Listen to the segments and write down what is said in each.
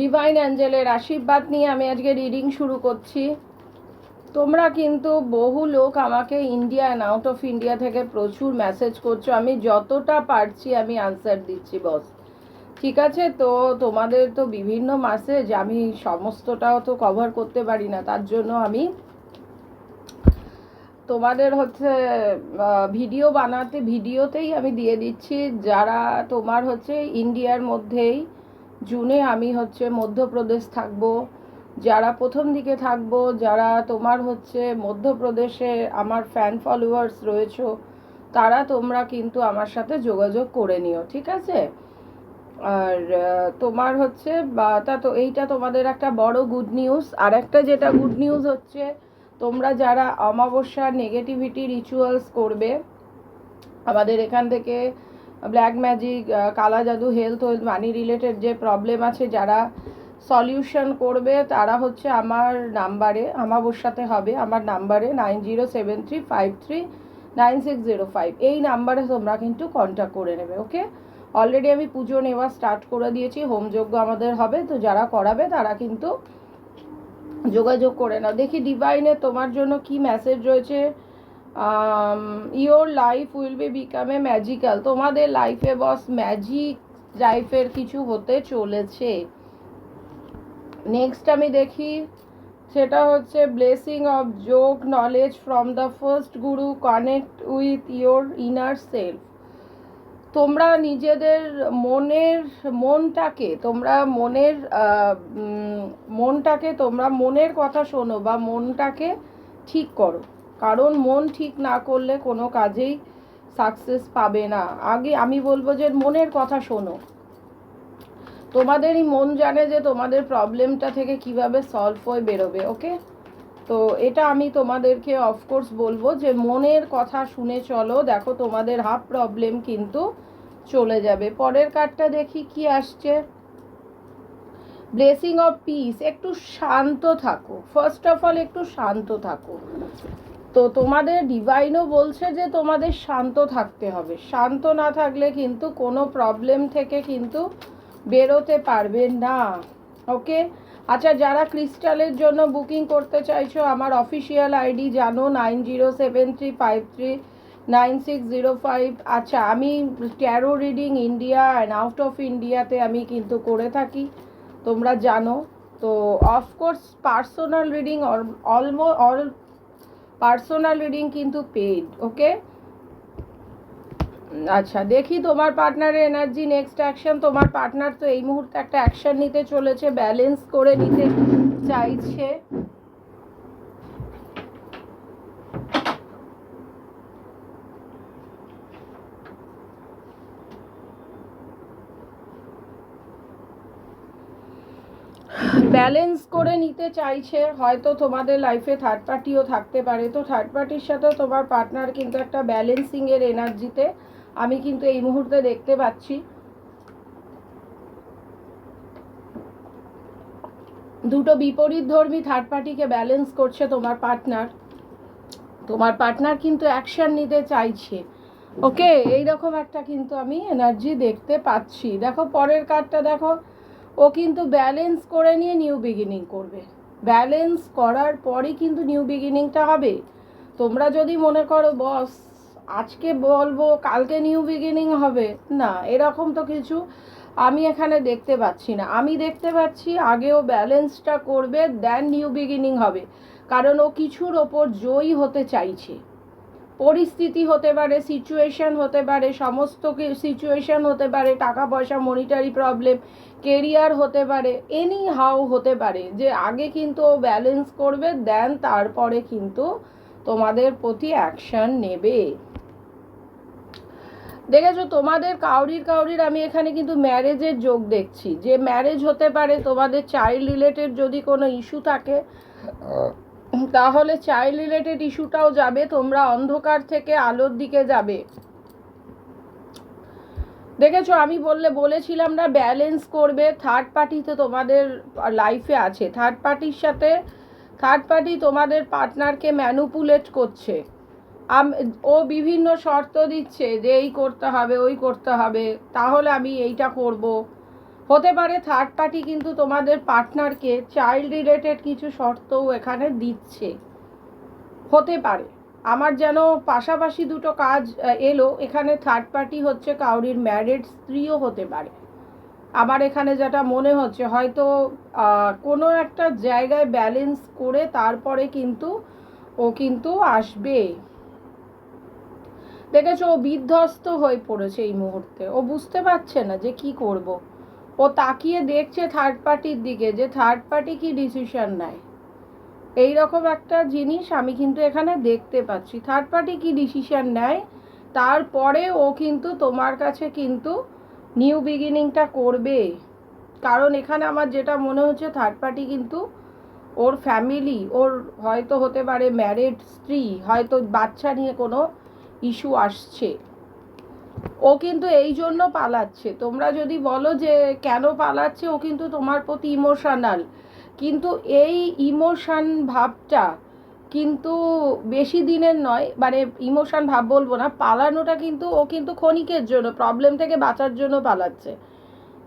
Divine অ্যাঞ্জেলের আশীর্বাদ নিয়ে আমি আজকে রিডিং শুরু করছি। তোমরা কিন্তু বহু লোক আমাকে India and out of India থেকে প্রচুর মেসেজ করছো, আমি যতটা পারছি আমি আনসার দিচ্ছি বস, ঠিক আছে? তো তোমাদের তো বিভিন্ন মেসেজ, আমি সমস্তটাও তো কভার করতে পারি না, তার জন্য আমি তোমাদের হচ্ছে ভিডিও বানাতে ভিডিওতেই আমি দিয়ে দিচ্ছি। যারা তোমার হচ্ছে ইন্ডিয়ার মধ্যেই জুনে আমি হচ্ছে মধ্যপ্রদেশ থাকবো, যারা প্রথম দিকে থাকবো, যারা তোমার হচ্ছে মধ্যপ্রদেশে আমার ফ্যান ফলোয়ার্স রয়েছো, তারা তোমরা কিন্তু আমার সাথে যোগাযোগ করে নিও, ঠিক আছে? আর তোমার হচ্ছে তা তো এইটা তোমাদের একটা বড় গুড নিউজ। আর একটা যেটা গুড নিউজ হচ্ছে, তোমরা যারা অমাবস্যার নেগেটিভিটি রিচুয়ালস করবে, আমাদের এখান থেকে ব্ল্যাক ম্যাজিক, কালা জাদু, হেলথ মানি রিলেটেড যে প্রবলেম আছে, যারা সলিউশন করবে তারা হচ্ছে আমার নাম্বারে, অমাবস্যাতে হবে, আমার নাম্বারে 9073539605, এই নাম্বারে তোমরা কিন্তু কন্ট্যাক্ট করে নেবে, ওকে? অলরেডি আমি পুজো নেওয়া স্টার্ট করে দিয়েছি, হোমযজ্ঞ আমাদের হবে, তো যারা করাবে তারা কিন্তু যোগাযোগ করে নাও। দেখি ডিভাইনে তোমার জন্য কি মেসেজ রয়েছে। Your life will be become a magical, তোমাদের লাইফে বস ম্যাজিক লাইফের কিছু হতে চলেছে। নেক্সট আমি দেখি, সেটা হচ্ছে ব্লেসিং অফ যোগ knowledge from the first Guru, connect with your inner self. তোমরা নিজেদের মনটাকে তোমরা মনের কথা শোনো বা মনটাকে ঠিক করো, কারণ মন ঠিক না করলে কোনো কাজেই সাকসেস পাবে না। আগে আমি বলবো যে মনের কথা শোনো, তোমাদেরই মন জানে যে তোমাদের প্রবলেমটা থেকে কিভাবে সলভ হয়ে বেরোবে, ওকে? তো এটা আমি তোমাদেরকে অফকোর্স বলবো যে মনের কথা শুনে চলো, দেখো তোমাদের হাফ প্রবলেম কিন্তু চলে যাবে। পরের কার্ডটা দেখি কি আসছে। ব্লেসিং অফ পিস, একটু শান্ত থাকো, ফার্স্ট অফ অল একটু শান্ত থাকো। তো তোমাদের ডিভাইনও বলছে যে তোমাদের শান্ত থাকতে হবে, শান্ত না থাকলে কিন্তু কোনো প্রবলেম থেকে কিন্তু বেরোতে পারবে না, ওকে? আচ্ছা, যারা ক্রিস্টালের জন্য বুকিং করতে চাইছো, আমার অফিসিয়াল আইডি জানো, 9073539605। আচ্ছা, আমি taro reading India and out of ইন্ডিয়াতে আমি কিন্তু করে থাকি, তোমরা জানো। তো of course personal reading all personal reading কিন্তু পেইড, ওকে? আচ্ছা, দেখি তোমার পার্টনারের এনার্জি, নেক্সট অ্যাকশন। তোমার পার্টনার তো এই মুহূর্তে একটা অ্যাকশন নিতে চলেছে, ব্যালেন্স করে নিতে চাইছে। ব্যালেন্স করে নিতে চাইছে, হয়তো তোমাদের লাইফে থার্ড পার্টিও থাকতে পারে, তো থার্ড পার্টির সাথে তোমার পার্টনার কিন্তু একটা ব্যালেন্সিংয়ের এনার্জিতে আমি কিন্তু এই মুহূর্তে দেখতে পাচ্ছি। দুটো বিপরীত ধর্মী থার্ড পার্টিকে ব্যালেন্স করছে তোমার পার্টনার। তোমার পার্টনার কিন্তু অ্যাকশন নিতে চাইছে, ওকে? এইরকম একটা কিন্তু আমি এনার্জি দেখতে পাচ্ছি। দেখো পরের কার্ডটা দেখো, ও কিন্তু ব্যালেন্স করে নিয়ে নিউ বিগিনিং করবে, ব্যালেন্স করার পরই কিন্তু নিউ বিগিনিংটা হবে। তোমরা যদি মনে করো বস আজকে বলবো কালকে নিউ বিগিনিং হবে, না, এরকম তো কিছু আমি এখানে দেখতে পাচ্ছি না। আমি দেখতে পাচ্ছি আগেও ব্যালেন্সটা করবে, দেন নিউ বিগিনিং হবে, কারণ ও কিছুর ওপর জয়ী হতে চাইছে। পরিস্থিতি হতে পারে, সিচুয়েশন হতে পারে, সমস্ত সিচুয়েশন হতে পারে, টাকা পয়সা, মনিটারি প্রবলেম, কেরিয়ার হতে পারে, এনি হাউ হতে পারে, যে আগে কিন্তু ও ব্যালেন্স করবে, দেন তারপরে কিন্তু তোমাদের প্রতি অ্যাকশন নেবে। দেখেছো তোমাদের কাউরির আমি এখানে কিন্তু ম্যারেজের যোগ দেখছি, যে ম্যারেজ হতে পারে। তোমাদের চাইল্ড রিলেটেড যদি কোনো ইস্যু থাকে, তাহলে চাইল্ড রিলেটেড ইস্যুটাও যাবে, তোমরা অন্ধকার থেকে আলোর দিকে যাবে। দেখেছো আমি বলেছিলাম না ব্যালেন্স করবে। থার্ড পার্টি তো তোমাদের লাইফে আছে, থার্ড পার্টির সাথে থার্ড পার্টি তোমাদের পার্টনারকে ম্যানুপুলেট করছে। ও বিভিন্ন শর্ত দিচ্ছে যে এই করতে হবে, ওই করতে হবে, তাহলে আমি এইটা করব। হতে পারে থার্ড পার্টি কিন্তু তোমাদের পার্টনারকে চাইল্ড রিলেটেড কিছু শর্তও এখানে দিচ্ছে, হতে পারে। আমার যেন পাশাপাশি দুটো কাজ এলো, এখানে থার্ড পার্টি হচ্ছে কাউরির ম্যারিড স্ত্রীও হতে পারে। আমার এখানে যেটা মনে হচ্ছে হয়তো কোনো একটা জায়গায় ব্যালেন্স করে তারপরে কিন্তু ও কিন্তু আসবে। দেখেছো, ও বিধ্বস্ত হয়ে পড়েছে এই মুহূর্তে, ও বুঝতে পারছে না যে কি করব। ও তাকিয়ে দেখছে থার্ড পার্টির দিকে, যে থার্ড পার্টি কি ডিসিশন নেয়। এই রকম একটা জিনিস আমি কিন্তু এখানে দেখতে পাচ্ছি, থার্ড পার্টি কি ডিসিশন নেয়, তারপরে ও কিন্তু তোমার কাছে কিন্তু নিউ বিগিনিংটা করবে। কারণ এখানে আমার যেটা মনে হচ্ছে থার্ড পার্টি কিন্তু ওর ফ্যামিলি, ওর হয়তো হতে পারে ম্যারিড স্ত্রী, হয়তো বাচ্চা নিয়ে কোনো ইস্যু আসছে, ও কিন্তু এই জন্য পালাচ্ছে। তোমরা যদি বলো যে কেন পালাচ্ছে, ও কিন্তু তোমার প্রতি ইমোশনাল, কিন্তু এই ইমোশন ভাবটা কিন্তু বেশি দিনের নয়, মানে ইমোশন ভাব বলবো না, পালানোটা কিন্তু ও কিন্তু ক্ষণিকের জন্য, প্রবলেম থেকে বাঁচার জন্য পালাচ্ছে,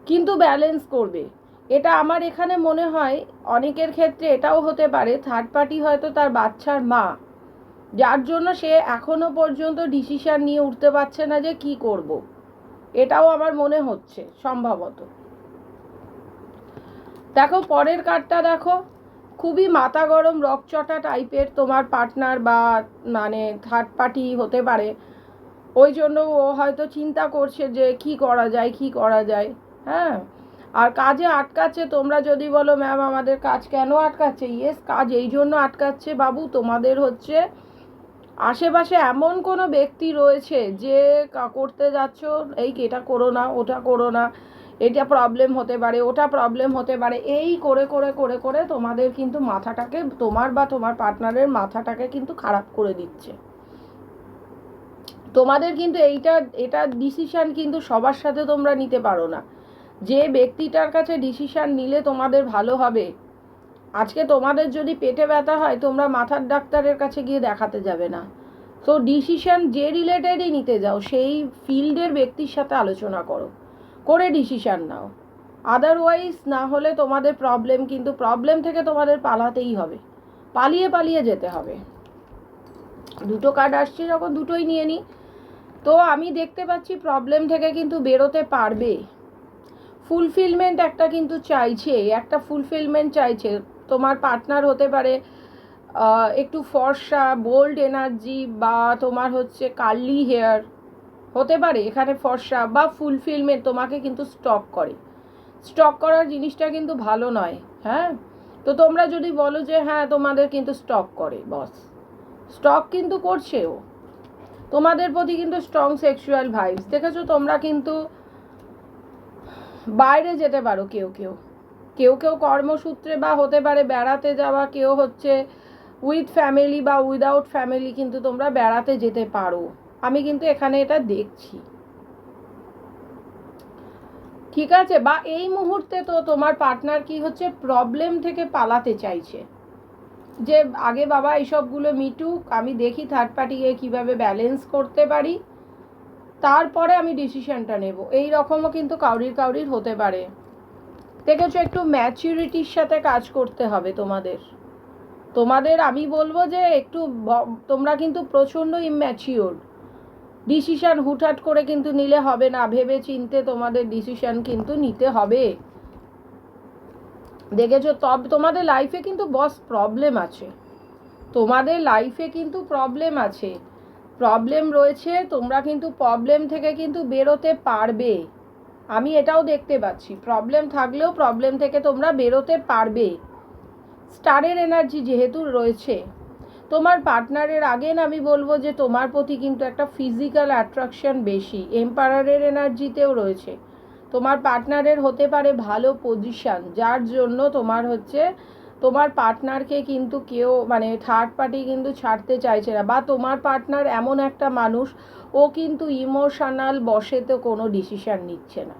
কিন্তু ব্যালেন্স করবে। এটা আমার এখানে মনে হয় অনেকের ক্ষেত্রে এটাও হতে পারে থার্ড পার্টি হয়তো তার বাচ্চার মা, যার জন্য সে এখনো পর্যন্ত ডিসিশন নিয়ে উঠতে পারছে না যে কি করব। এটাও আমার মনে হচ্ছে সম্ভবত। দেখো পরের কার্ডটা দেখো, খুবই মাথা গরম রকচটা টাইপের তোমার পার্টনার বা মানে থার্ড পার্টি হতে পারে। ওই জন্য ও হয়তো চিন্তা করছে যে কি করা যায়, কি করা যায়। হ্যাঁ, আর কাজে আটকাচ্ছে। তোমরা যদি বলো ম্যাম আমাদের কাজ কেন আটকাচ্ছে, ইয়েস, কাজ এই জন্য আটকাচ্ছে বাবু, তোমাদের হচ্ছে আশেপাশে এমন কোনো ব্যক্তি রয়েছে যে করতে যাচ্ছ, এই এটা করো না, ওটা করো না, এটা প্রবলেম হতে পারে, ওটা প্রবলেম হতে পারে, এই করে করে করে করে তোমাদের কিন্তু মাথাটাকে, তোমার বা তোমার পার্টনারের মাথাটাকে কিন্তু খারাপ করে দিচ্ছে। তোমাদের কিন্তু এটা ডিসিশান কিন্তু সবার সাথে তোমরা নিতে পারো না। যে ব্যক্তিটার কাছে ডিসিশান নিলে তোমাদের ভালো হবে, আজকে তোমাদের যদি পেটে ব্যথা হয় তোমরা মাথার ডাক্তারের কাছে গিয়ে দেখাতে যাবে না। তো ডিসিশন যে রিলেটেডই নিতে যাও, সেই ফিল্ডের ব্যক্তির সাথে আলোচনা করো, করে ডিসিশান নাও। আদারওয়াইজ না হলে তোমাদের প্রবলেম, কিন্তু প্রবলেম থেকে তোমাদের পালাতেই হবে, পালিয়ে পালিয়ে যেতে হবে। দুটো কার্ড আসছে যখন দুটোই নিয়ে নিই। তো আমি দেখতে পাচ্ছি প্রবলেম থেকে কিন্তু বেরোতে পারবে। ফুলফিলমেন্ট একটা কিন্তু চাইছে, একটা ফুলফিলমেন্ট চাইছে। তোমার পার্টনার হতে পারে একটু ফর্সা, বোল্ড এনার্জি, বা তোমার হচ্ছে কার্লি হেয়ার হতে পারে এখানে ফর্সা, বা ফুলফিলমেন্ট তোমাকে কিন্তু স্টক করে। স্টক করার জিনিসটা কিন্তু ভালো নয়। হ্যাঁ, তো তোমরা যদি বলো যে হ্যাঁ তোমাদের কিন্তু স্টক করে, বস স্টক কিন্তু করছে ও তোমাদের প্রতি, কিন্তু স্ট্রং সেক্সুয়াল ভাইবস। দেখেছো, তোমরা কিন্তু বাইরে যেতে পারো, কেউ কেউ কেউ কেউ কর্মসূত্রে, বা হতে পারে বেড়াতে যাওয়া, কেউ হচ্ছে উইথ ফ্যামিলি বা উইদাউট ফ্যামিলি, কিন্তু তোমরা বেড়াতে যেতে পারো। আমি কিন্তু এখানে এটা দেখছি, ঠিক আছে। বা এই মুহূর্তে তো তোমার পার্টনার কি হচ্ছে প্রবলেম থেকে পালাতে চাইছে, যে আগে বাবা এইসবগুলো মিটুক, আমি দেখি থার্ড পার্টিকে কীভাবে ব্যালেন্স করতে পারি, তারপরে আমি ডিসিশনটা নেব। এই রকমও কিন্তু কাউরির কাউরির হতে পারে। দেখেছো, একটু ম্যাচুরিটির সাথে কাজ করতে হবে তোমাদের। তোমাদের আমি বলবো যে একটু তোমরা কিন্তু প্রচণ্ড ইম্যাচিওর, ডিসিশান হুটহাট করে কিন্তু নিলে হবে না, ভেবে চিনতে তোমাদের ডিসিশান কিন্তু নিতে হবে। দেখেছো, তোমাদের লাইফে কিন্তু বস প্রবলেম আছে, তোমাদের লাইফে কিন্তু প্রবলেম আছে, প্রবলেম রয়েছে। তোমরা কিন্তু প্রবলেম থেকে কিন্তু বেরোতে পারবে, আমি এটাও দেখতে পাচ্ছি। প্রবলেম থাকলেও প্রবলেম থেকে তোমরা বেরোতে পারবে। স্টারের এনার্জি যেহেতু রয়েছে তোমার পার্টনারের, আগেন আমি বলবো যে তোমার প্রতি কিন্তু একটা ফিজিক্যাল অ্যাট্রাকশন বেশি। এম্পারারের এনার্জিতেও রয়েছে, তোমার পার্টনারের হতে পারে ভালো পজিশান, যার জন্য তোমার হচ্ছে তোমার পার্টনারকে কিন্তু কেউ মানে থার্ড পার্টি কিন্তু ছাড়তে চাইছে না। বা তোমার পার্টনার এমন একটা মানুষ, ও কিন্তু ইমোশনাল বশেতে কোনো ডিসিশান নিচ্ছে না,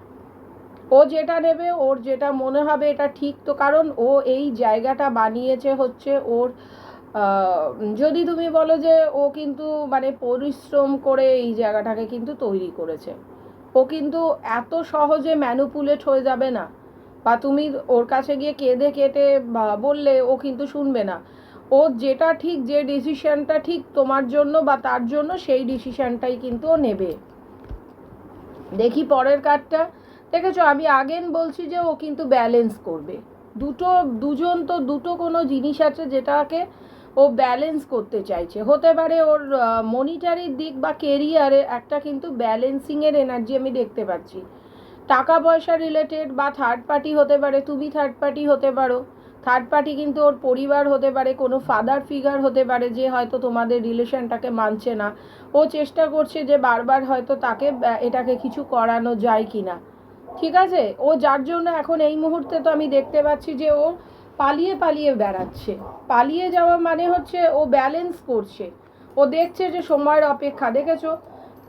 ও যেটা নেবে, ওর যেটা মনে হবে এটা ঠিক। তো কারণ ও এই জায়গাটা বানিয়েছে হচ্ছে ওর, যদি তুমি বলো যে ও কিন্তু মানে পরিশ্রম করে এই জায়গাটাকে কিন্তু তৈরি করেছে, ও কিন্তু এত সহজে ম্যানুপুলেট হয়ে যাবে না। বা তুমি ওর কাছে গিয়ে কেঁদে কেটে বললে ও কিন্তু শুনবে না। ও যেটা ঠিক, যে ডিসিশনটা ঠিক তোমার জন্য বা তার জন্য, সেই ডিসিশনটাই কিন্তু ও নেবে। দেখি পরের কার্ডটা। দেখেছো, আমি আগেন বলছি যে ও কিন্তু ব্যালেন্স করবে। দুজন তো দুটো কোনো জিনিস আছে যেটাকে ও ব্যালেন্স করতে চাইছে। হতে পারে ওর মনিটারির দিক বা কেরিয়ারে একটা কিন্তু ব্যালেন্সিংয়ের এনার্জি আমি দেখতে পাচ্ছি। টাকা পয়সা রিলেটেড বা থার্ড পার্টি হতে পারে, তুমি থার্ড পার্টি হতে পারো। থার্ড পার্টি কিন্তু ওর পরিবার হতে পারে, কোনো ফাদার ফিগার হতে পারে যে হয়তো তোমাদের রিলেশনটাকে মানছে না। ও চেষ্টা করছে যে বারবার হয়তো তাকে এটাকে কিছু করানো যায় কি না। ঠিক আছে, ও যার জন্য এখন এই মুহূর্তে তো আমি দেখতে পাচ্ছি যে ও পালিয়ে পালিয়ে বেড়াচ্ছে। পালিয়ে যাওয়া মানে হচ্ছে ও ব্যালেন্স করছে। ও দেখছে যে সময়ের অপেক্ষা। দেখেছো,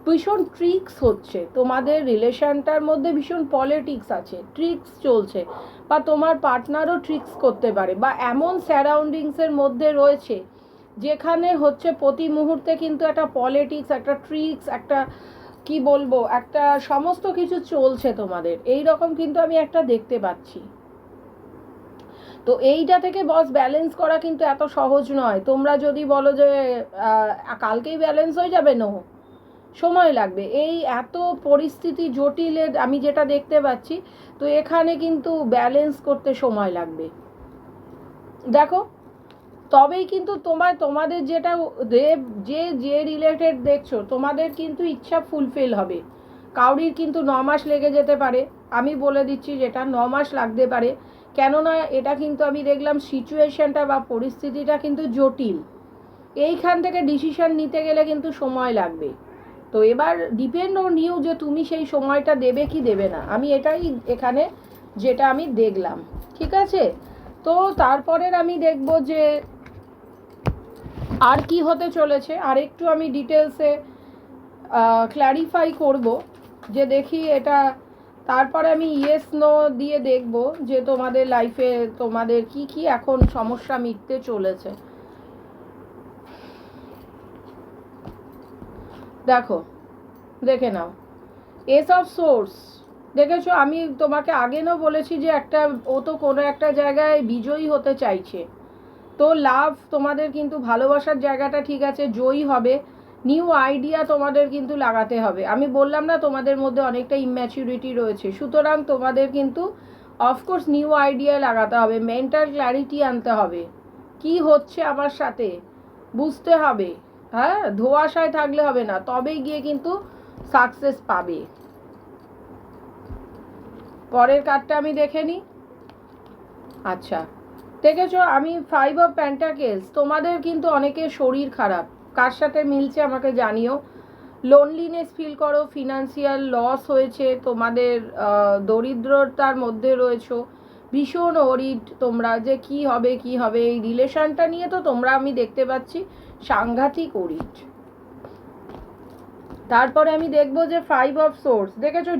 ভীষণ ট্রিক্স হচ্ছে তোমাদের রিলেশনটার মধ্যে, ভীষণ পলিটিক্স আছে, ট্রিক্স চলছে। বা তোমার পার্টনারও ট্রিক্স করতে পারে, বা এমন সারাউন্ডিংসের মধ্যে রয়েছে যেখানে হচ্ছে প্রতি মুহূর্তে কিন্তু একটা পলিটিক্স, একটা ট্রিক্স, একটা কি বলবো, একটা সমস্ত কিছু চলছে তোমাদের, এই রকম কিন্তু আমি একটা দেখতে পাচ্ছি। তো এইটা থেকে বস ব্যালেন্স করা কিন্তু এত সহজ নয়। তোমরা যদি বলো যে কালকেই ব্যালেন্স হয়ে যাবে, নো, সময় লাগবে। এই এত পরিস্থিতি জটিলের আমি যেটা দেখতে পাচ্ছি, তো এখানে কিন্তু ব্যালেন্স করতে সময় লাগবে। দেখো, তবেই কিন্তু তোমাদের যেটা যে রিলেটেড দেখছো, তোমাদের কিন্তু ইচ্ছা ফুলফিল হবে। কাউরির কিন্তু 9 মাস লেগে যেতে পারে, আমি বলে দিচ্ছি যেটা 9 মাস লাগতে পারে। কেননা এটা কিন্তু আমি দেখলাম সিচুয়েশনটা বা পরিস্থিতিটা কিন্তু জটিল। এইখান থেকে ডিসিশন নিতে গেলে কিন্তু সময় লাগবে। তো এবার ডিপেন্ড অন ইউ যে তুমি সেই সময়টা দেবে কি দেবে না। আমি এটাই এখানে যেটা আমি দেখলাম। ঠিক আছে, তো তারপরের আমি দেখব যে আর কি হতে চলেছে, আর একটু আমি ডিটেলসে ক্ল্যারিফাই করব যে দেখি এটা। তারপরে আমি ইয়েস নো দিয়ে দেখব যে তোমাদের লাইফে তোমাদের কি কি এখন সমস্যা মিটতে চলেছে। দেখো, দেখে নাও, এস অফ সোর্স। দেখেছো, আমি তোমাকে আগেও বলেছি যে একটা ও তো কোনো একটা জায়গায় বিজয়ী হতে চাইছে। তো লাভ তোমাদের কিন্তু ভালোবাসার জায়গাটা ঠিক আছে, জয়ী হবে। নিউ আইডিয়া তোমাদের কিন্তু লাগাতে হবে। আমি বললাম না তোমাদের মধ্যে অনেকটা ইম্যাচুরিটি রয়েছে, সুতরাং তোমাদের কিন্তু অফকোর্স নিউ আইডিয়া লাগাতে হবে, মেন্টাল ক্ল্যারিটি আনতে হবে। কি হচ্ছে আমার সাথে বুঝতে হবে। হ্যাঁ, ধোঁয়াশায় থাকলে হবে না, তবেই গিয়ে কিন্তু সাকসেস পাবে। পরের কার্ডটা আমি দেখে নিই। আচ্ছা, দেখেছো, আমি 5 অফ পেন্টাকেলস। তোমাদের কিন্তু অনেকের শরীর খারাপ, কার সাথে মিলছে আমাকে জানিও। লোনলিনেস ফিল করো, ফিনান্সিয়াল লস হয়েছে, তোমাদের দরিদ্রতার মধ্যে রয়েছো, ভীষণ ওরিড তোমরা যে কি হবে কি হবে। এই রিলেশনটা নিয়ে তো তোমরা আমি দেখতে পাচ্ছি সাংঘাতিক ওরিড। তারপরে আমি দেখবো যে 5 অফ সোর্স। দেখেছো,